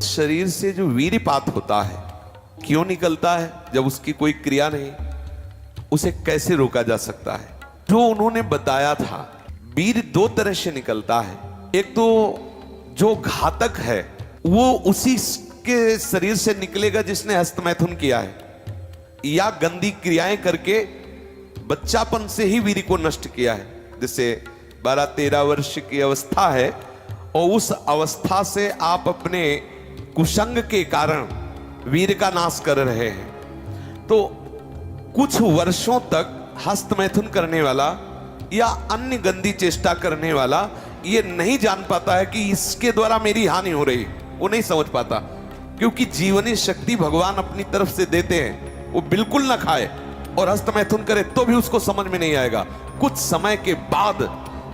शरीर से जो वीर्यपात होता है क्यों निकलता है जब उसकी कोई क्रिया नहीं, उसे कैसे रोका जा सकता है? जो उन्होंने बताया था, वीर्य दो तरह से निकलता है। एक तो जो घातक है वो उसी के शरीर से निकलेगा जिसने हस्तमैथुन किया है या गंदी क्रियाएं करके बच्चापन से ही वीर्य को नष्ट किया है। जैसे 12-13 वर्ष की अवस्था है और उस अवस्था से आप अपने कुसंग के कारण वीर्य का नाश कर रहे हैं, तो कुछ वर्षों तक हस्तमैथुन करने वाला या अन्य गंदी चेष्टा करने वाला ये नहीं जान पाता है कि इसके द्वारा मेरी हानि हो रही, वो नहीं समझ पाता, क्योंकि जीवनी शक्ति भगवान अपनी तरफ से देते हैं। वो बिल्कुल ना खाए और हस्तमैथुन करे तो भी उसको समझ में नहीं आएगा। कुछ समय के बाद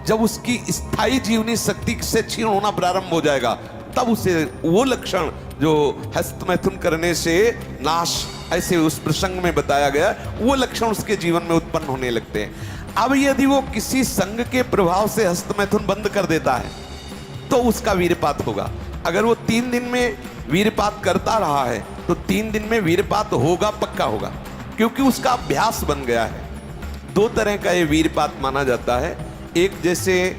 जब उसकी स्थायी जीवनी शक्ति से क्षीण होना प्रारंभ हो जाएगा, तब उसे वो लक्षण जो हस्तमैथुन करने से नाश ऐसे उस प्रसंग में बताया गया, वो लक्षण उसके जीवन में उत्पन्न होने लगते हैं। अब यदि वो किसी संग के प्रभाव से हस्तमैथुन बंद कर देता है तो उसका वीर्यपात होगा। अगर वो 3 दिन में वीर्यपात करता रहा है तो 3 दिन में वीर्यपात होगा, पक्का होगा, क्योंकि उसका अभ्यास बन गया है। 2 तरह का ये वीर्यपात माना जाता है। एक, जैसे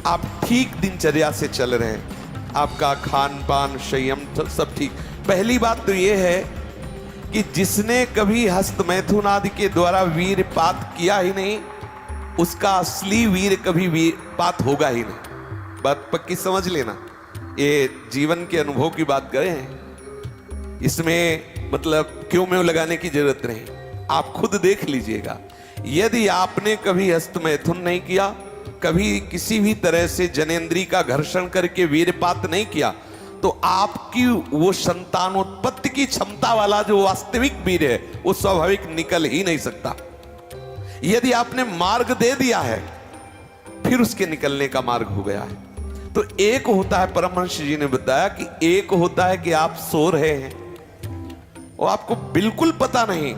आप ठीक दिनचर्या से चल रहे हैं, आपका खान पान संयम सब ठीक। पहली बात तो ये है कि जिसने कभी हस्तमैथुन आदि के द्वारा वीर्यपात किया ही नहीं, उसका असली वीर्य कभी वीर्यपात होगा ही नहीं। बात पक्की समझ लेना, ये जीवन के अनुभव की बात करें हैं, इसमें मतलब क्यों में लगाने की जरूरत नहीं, आप खुद देख लीजिएगा। यदि आपने कभी हस्तमैथुन नहीं किया, कभी किसी भी तरह से जनेंद्री का घर्षण करके वीर्यपात नहीं किया, तो आपकी वो संतानोत्पत्ति की क्षमता वाला जो वास्तविक वीर्य है वो स्वाभाविक निकल ही नहीं सकता। यदि आपने मार्ग दे दिया है, फिर उसके निकलने का मार्ग हो गया है। तो एक होता है, परमहंस जी ने बताया कि एक होता है कि आप सो रहे हैं और आपको बिल्कुल पता नहीं,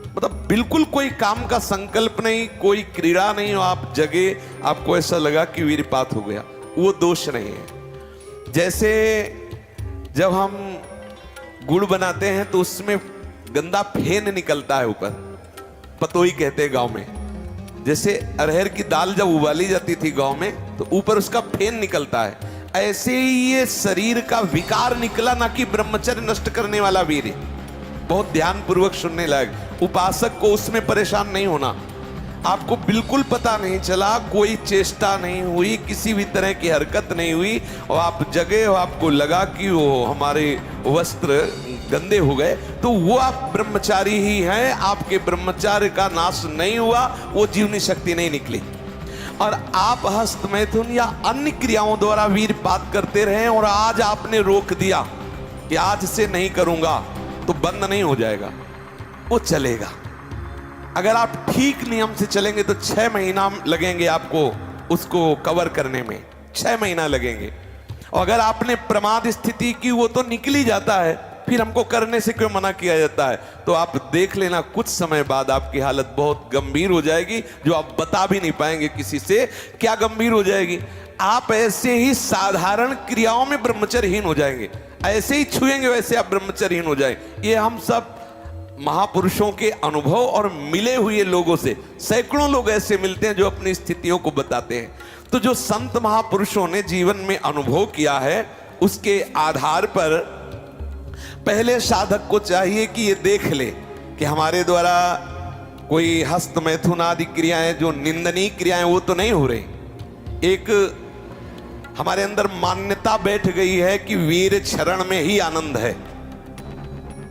मतलब बिल्कुल कोई काम का संकल्प नहीं, कोई क्रीड़ा नहीं, और आप जगे, आपको ऐसा लगा कि वीर्यपात हो गया, वो दोष नहीं है। जैसे जब हम गुड़ बनाते हैं तो उसमें गंदा फेन निकलता है ऊपर, पतोई कहते हैं गांव में। जैसे अरहर की दाल जब उबाली जाती थी गांव में, तो ऊपर उसका फेन निकलता है, ऐसे ही ये शरीर का विकार निकला, ना कि ब्रह्मचर्य नष्ट करने वाला वीर्य। बहुत ध्यान पूर्वक सुनने लायक। उपासक को उसमें परेशान नहीं होना। आपको बिल्कुल पता नहीं चला, कोई चेष्टा नहीं हुई, किसी भी तरह की हरकत नहीं हुई, और आप जगे और आपको लगा कि वो हमारे वस्त्र गंदे हो गए, तो वो आप ब्रह्मचारी ही हैं, आपके ब्रह्मचार्य का नाश नहीं हुआ, वो जीवनी शक्ति नहीं निकली। और आप हस्तमैथुन या अन्य क्रियाओं द्वारा वीर्यपात करते रहे और आज आपने रोक दिया कि आज से नहीं करूंगा, तो बंद नहीं हो जाएगा, वो चलेगा। अगर आप ठीक नियम से चलेंगे तो 6 महीना लगेंगे आपको उसको कवर करने में, 6 महीना लगेंगे। और अगर आपने प्रमाद स्थिति की, वो तो निकल ही जाता है, फिर हमको करने से क्यों मना किया जाता है? तो आप देख लेना, कुछ समय बाद आपकी हालत बहुत गंभीर हो जाएगी, जो आप बता भी नहीं पाएंगे किसी से। क्या गंभीर हो जाएगी? आप ऐसे ही साधारण क्रियाओं में ब्रह्मचर्यहीन हो जाएंगे, ऐसे ही छुएंगे वैसे आप ब्रह्मचर्यहीन हो जाएंगे। ये हम सब महापुरुषों के अनुभव और मिले हुए लोगों से, सैकड़ों लोग ऐसे मिलते हैं जो अपनी स्थितियों को बताते हैं। तो जो संत महापुरुषों ने जीवन में अनुभव किया है, उसके आधार पर पहले साधक को चाहिए कि ये देख ले कि हमारे द्वारा कोई हस्तमैथुन आदि क्रियाएं, जो निंदनीय क्रियाएं, वो तो नहीं हो रही। एक हमारे अंदर मान्यता बैठ गई है कि वीर क्षरण में ही आनंद है,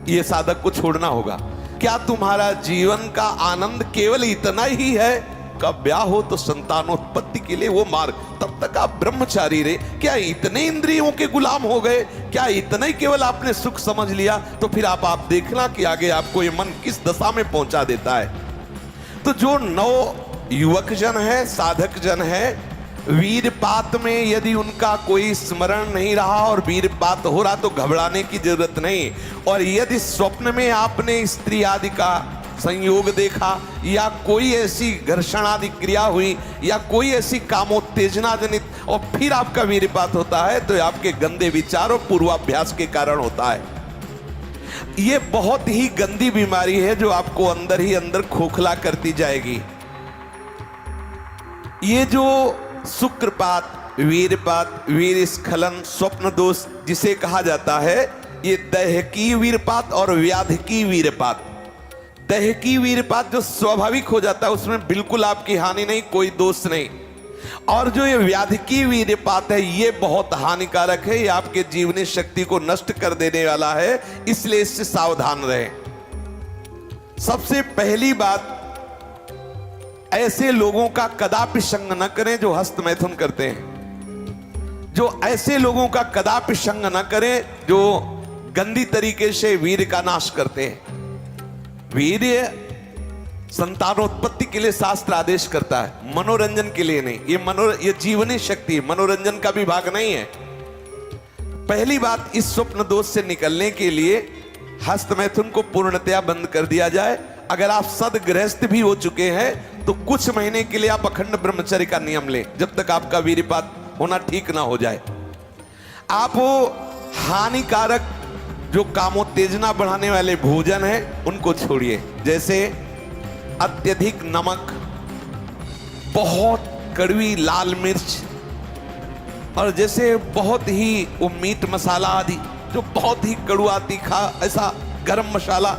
ये साधक को छोड़ना होगा। क्या तुम्हारा जीवन का आनंद केवल इतना ही है? का ब्याह हो तो संतानोत्पत्ति के लिए वो मार्ग, तब तक आप ब्रह्मचारी रहे। क्या इतने इंद्रियों के गुलाम हो गए? क्या इतना ही केवल आपने सुख समझ लिया? तो फिर आप देखना कि आगे आपको ये मन किस दशा में पहुंचा देता है। तो जो नव युवक जन है, साधक जन है, वीर्यपात में यदि उनका कोई स्मरण नहीं रहा और वीर्यपात हो रहा, तो घबराने की जरूरत नहीं। और यदि स्वप्न में आपने स्त्री आदि का संयोग देखा, या कोई ऐसी घर्षण आदि क्रिया हुई, या कोई ऐसी कामोत्तेजना जनित और फिर आपका वीरपात होता है तो आपके गंदे विचार और पूर्वाभ्यास के कारण होता है। ये बहुत ही गंदी बीमारी है जो आपको अंदर ही अंदर खोखला करती जाएगी। ये जो शुक्रपात, वीरपात, वीर स्खलन, स्वप्न दोष जिसे कहा जाता है, ये दैहिकी वीरपात और व्याधिकी वीरपात। दैहिकी वीरपात जो स्वाभाविक हो जाता है उसमें बिल्कुल आपकी हानि नहीं, कोई दोष नहीं। और जो ये व्याधिकी वीरपात है ये बहुत हानिकारक है, ये आपके जीवनी शक्ति को नष्ट कर देने वाला है, इसलिए इससे सावधान रहें। सबसे पहली बात, ऐसे लोगों का कदापि संग न करें जो हस्त मैथुन करते हैं। जो ऐसे लोगों का कदापि संग न करें जो गंदी तरीके से वीर का नाश करते हैं। वीर्य संतानोत्पत्ति के लिए शास्त्र आदेश करता है, मनोरंजन के लिए नहीं। ये जीवनी शक्ति है, मनोरंजन का भी भाग नहीं है। पहली बात, इस स्वप्न दोष से निकलने के लिए हस्त मैथुन को पूर्णतया बंद कर दिया जाए। अगर आप सदगृहस्थ भी हो चुके हैं तो कुछ महीने के लिए आप अखंड ब्रह्मचर्य का नियम लें, जब तक आपका वीरपात होना ठीक ना हो जाए। आप वो हानिकारक जो कामोत्तेजना बढ़ाने वाले भोजन है उनको छोड़िए, जैसे अत्यधिक नमक, बहुत कड़वी लाल मिर्च, और जैसे बहुत ही वो मीट मसाला आदि जो बहुत ही कड़वा तीखा, ऐसा गरम मसाला,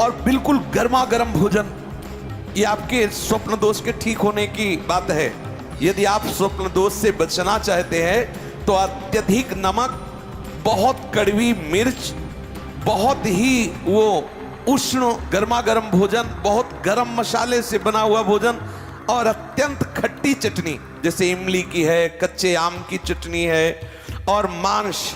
और बिल्कुल गर्मा गर्म भोजन। ये आपके स्वप्न दोष के ठीक होने की बात है। यदि आप स्वप्न दोष से बचना चाहते हैं तो अत्यधिक नमक, बहुत कड़वी मिर्च, बहुत ही वो उष्ण गर्मा गर्म भोजन, बहुत गर्म मसाले से बना हुआ भोजन, और अत्यंत खट्टी चटनी जैसे इमली की है, कच्चे आम की चटनी है, और मांस।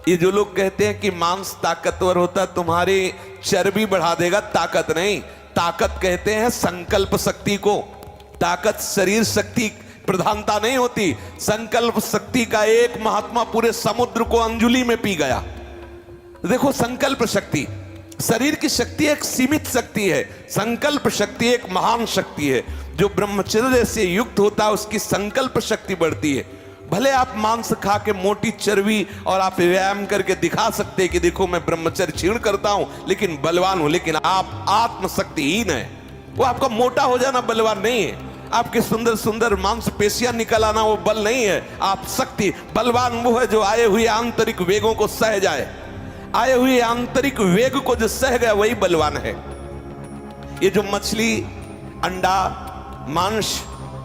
ये जो लोग कहते हैं कि मांस ताकतवर होता है, तुम्हारी चर्बी बढ़ा देगा, ताकत नहीं। ताकत कहते हैं संकल्प शक्ति को। ताकत शरीर शक्ति प्रधानता नहीं होती। संकल्प शक्ति का एक महात्मा पूरे समुद्र को अंजुलि में पी गया। देखो, संकल्प शक्ति, शरीर की शक्ति एक सीमित शक्ति है, संकल्प शक्ति एक महान शक्ति है। जो ब्रह्मचर्य से युक्त होता है उसकी संकल्प शक्ति बढ़ती है। भले आप मांस खा के मोटी चर्बी और आप व्यायाम करके दिखा सकते हैं कि देखो मैं ब्रह्मचर्य क्षीण करता हूं लेकिन बलवान हूं, लेकिन आप आत्मशक्तिहीन है। वो आपका मोटा हो जाना बलवान नहीं है, आपके सुंदर सुंदर मांसपेशियां निकल आना वो बल नहीं है। आप शक्ति, बलवान वो है जो आए हुए आंतरिक वेगों को सह जाए। आए हुए आंतरिक वेग को जो सह गया वही बलवान है। ये जो मछली, अंडा, मांस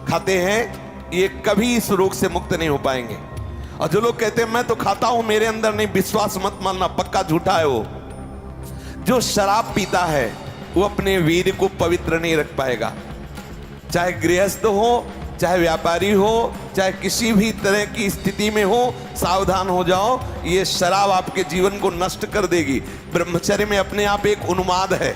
खाते हैं ये कभी इस रोग से मुक्त नहीं हो पाएंगे। और जो लोग कहते हैं मैं तो खाता हूं मेरे अंदर नहीं, विश्वास मत मानना, पक्का झूठा है वो। जो शराब पीता है वो अपने वीर को पवित्र नहीं रख पाएगा। चाहे गृहस्थ हो, चाहे व्यापारी हो, चाहे किसी भी तरह की स्थिति में हो, सावधान हो जाओ, ये शराब आपके जीवन को नष्ट कर देगी। ब्रह्मचर्य में अपने आप एक उन्माद है,